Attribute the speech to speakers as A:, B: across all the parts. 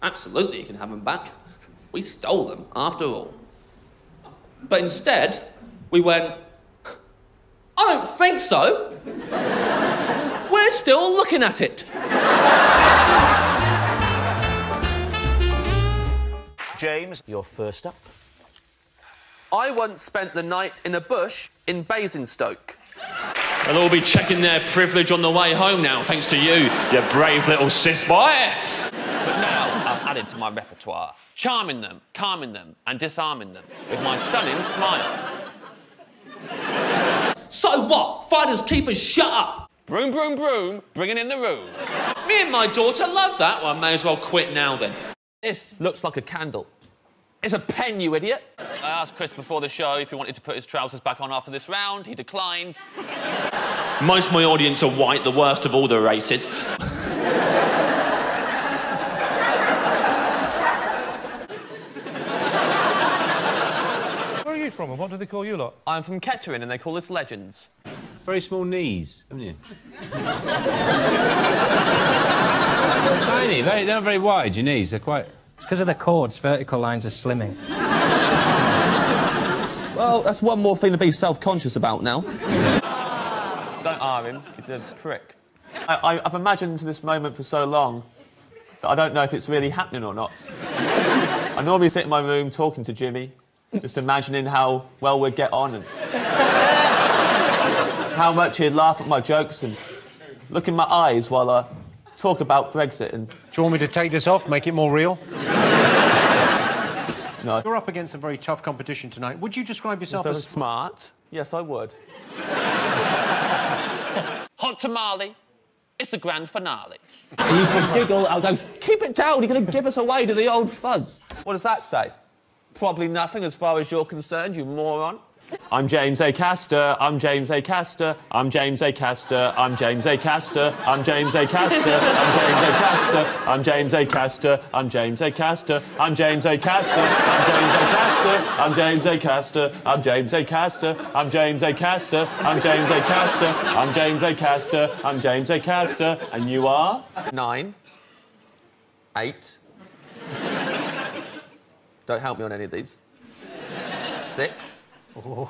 A: absolutely you can have them back. We stole them, after all. But instead, we went, I don't think so. We're still looking at it.
B: James, you're first up.
A: I once spent the night in a bush in Basingstoke.
C: They'll all be checking their privilege on the way home now, thanks to you, you brave little cis boy.
A: But now I've added to my repertoire, charming them, calming them and disarming them with my stunning smile. So what? Fighters, keepers, shut up! Broom, broom, broom, bringing in the room. Me and my daughter love that. Well, I may as well quit now then. This looks like a candle. It's a pen, you idiot. I asked Chris before the show if he wanted to put his trousers back on after this round. He declined.
C: Most of my audience are white, the worst of all the races.
D: Where are you from and what do they call you lot?
A: I'm from Kettering and they call us legends.
E: Very small knees, haven't you? Tiny, they're not very wide, your knees, they're quite...
F: It's because of the chords, vertical lines are slimming.
A: Well, that's one more thing to be self-conscious about now. Don't R him, he's a prick. I've imagined this moment for so long that I don't know if it's really happening or not. I normally sit in my room talking to Jimmy, just imagining how well we'd get on and how much he'd laugh at my jokes and look in my eyes while I talk about Brexit and...
D: Do you want me to take this off, make it more real?
A: No.
D: You're up against a very tough competition tonight. Would you describe yourself as...
A: smart? Yes, I would. Hot tamale. It's the grand finale. You can giggle, I'll go, keep it down, you're going to give us away to the old fuzz. What does that say? Probably nothing as far as you're concerned, you moron. I'm James Acaster, I'm James Acaster, I'm James Acaster, I'm James Acaster, I'm James Acaster, I'm James Acaster, I'm James Acaster, I'm James Acaster, I'm James Acaster, I'm James Acaster, I'm James Acaster, I'm James Acaster, I'm James Acaster, I'm James Acaster, I'm James Acaster, and you are? 9, 8. Don't help me on any of these. 6. Oh.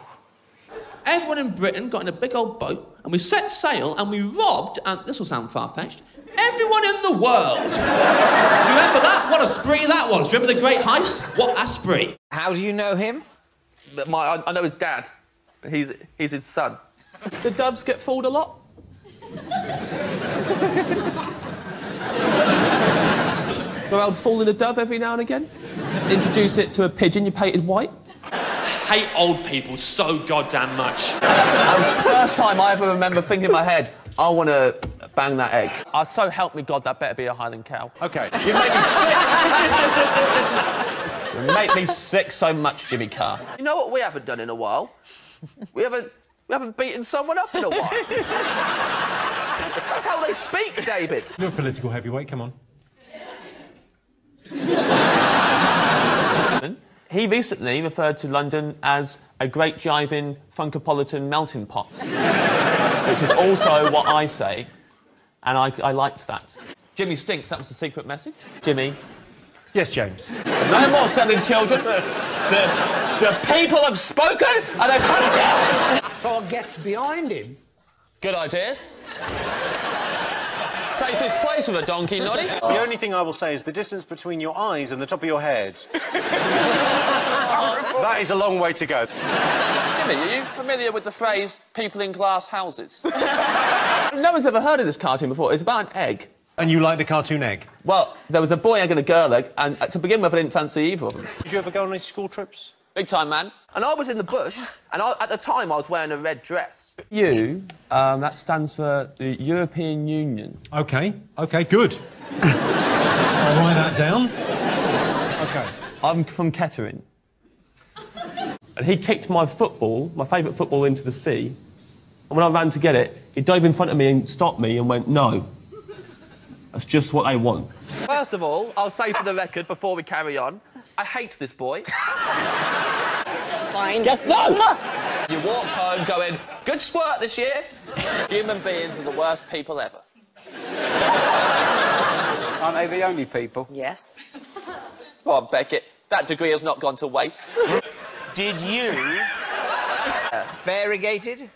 A: Everyone in Britain got in a big old boat and we set sail and we robbed, and this will sound far-fetched, everyone in the world. Do you remember that? What a spree that was. Do you remember the Great Heist? What a spree.
B: How do you know him?
A: I know his dad. He's his son. The doves get fooled a lot. Go out fooling a dove every now and again. Introduce it to a pigeon you painted white.
C: Hate old people so goddamn much.
A: First time I ever remember thinking in my head, I want to bang that egg. So help me God, that better be a Highland cow.
D: OK.
A: You make me sick. You make me sick so much, Jimmy Carr. You know what we haven't done in a while? We haven't beaten someone up in a while. That's how they speak, David.
D: You're a political heavyweight, come on.
A: He recently referred to London as a great jiving funkopolitan melting pot, which is also what I say, and I liked that. Jimmy stinks, that was the secret message. Jimmy.
D: Yes, James.
A: No more selling children. The people have spoken and they've had it.
B: So I'll get behind him.
A: Good idea. Safest place with a donkey, Noddy.
D: The only thing I will say is the distance between your eyes and the top of your head. That is a long way to go.
A: Jimmy, are you familiar with the phrase, people in glass houses? No one's ever heard of this cartoon before. It's about an egg.
D: And you like the cartoon egg?
A: Well, there was a boy egg and a girl egg, and to begin with, I didn't fancy either of them.
D: Did you ever go on any school trips?
A: Big time, man. And I was in the bush, and at the time, I was wearing a red dress. That stands for the European Union.
D: OK, good. I'll write that down. OK.
A: I'm from Kettering. And he kicked my favourite football, into the sea. And when I ran to get it, he dove in front of me and stopped me and went, no. That's just what I want. First of all, I'll say for the record, before we carry on, I hate this boy.
B: Fine.
A: No! You walk home going, good squirt this year. Human beings are the worst people ever.
G: Aren't they the only people?
H: Yes.
A: Come on, Beckett. That degree has not gone to waste.
B: Did you... variegated?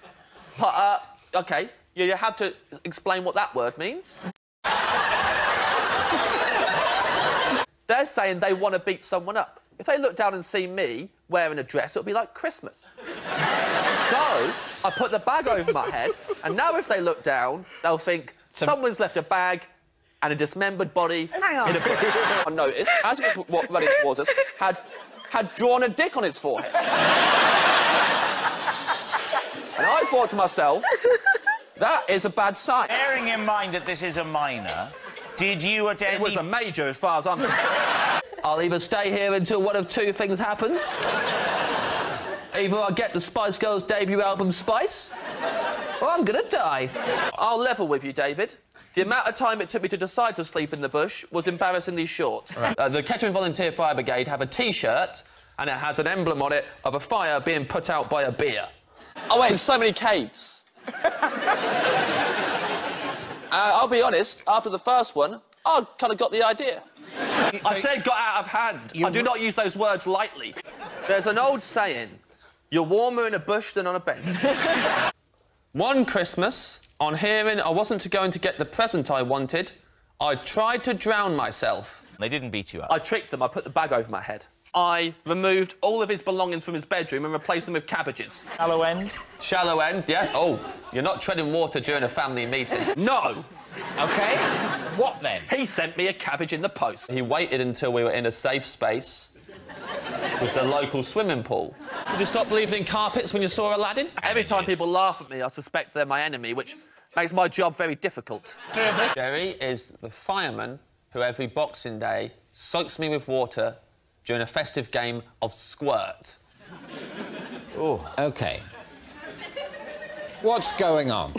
A: OK. You have to explain what that word means. They're saying they want to beat someone up. If they look down and see me wearing a dress, it'll be like Christmas. So, I put the bag over my head, and now if they look down, they'll think someone's left a bag and a dismembered body in a bush. I noticed, as it was running towards us, had drawn a dick on its forehead. And I thought to myself, that is a bad sign.
B: Bearing in mind that this is a minor, did you at any...
A: It was a major, as far as I'm concerned. I'll either stay here until one of two things happens. Either I get the Spice Girls' debut album Spice, or I'm gonna die. I'll level with you, David. The amount of time it took me to decide to sleep in the bush was embarrassingly short. Right. The Kettering Volunteer Fire Brigade have a T-shirt, and it has an emblem on it of a fire being put out by a beer. Oh, wait, there's so many caves. I'll be honest, after the first one, I kind of got the idea. I said got out of hand. I do not use those words lightly. There's an old saying, you're warmer in a bush than on a bench. One Christmas, on hearing I wasn't going to get the present I wanted, I tried to drown myself.
B: They didn't beat you up?
A: I tricked them. I put the bag over my head. I removed all of his belongings from his bedroom and replaced them with cabbages.
B: Shallow end?
A: Shallow end, yes. Oh, you're not treading water during a family meeting. No!
B: OK. What then?
A: He sent me a cabbage in the post. He waited until we were in a safe space. It was the local swimming pool. Did you stop believing in carpets when you saw Aladdin? Every time people laugh at me, I suspect they're my enemy, which makes my job very difficult. Jerry is the fireman who every Boxing Day soaks me with water during a festive game of squirt.
I: Oh. OK. What's going on?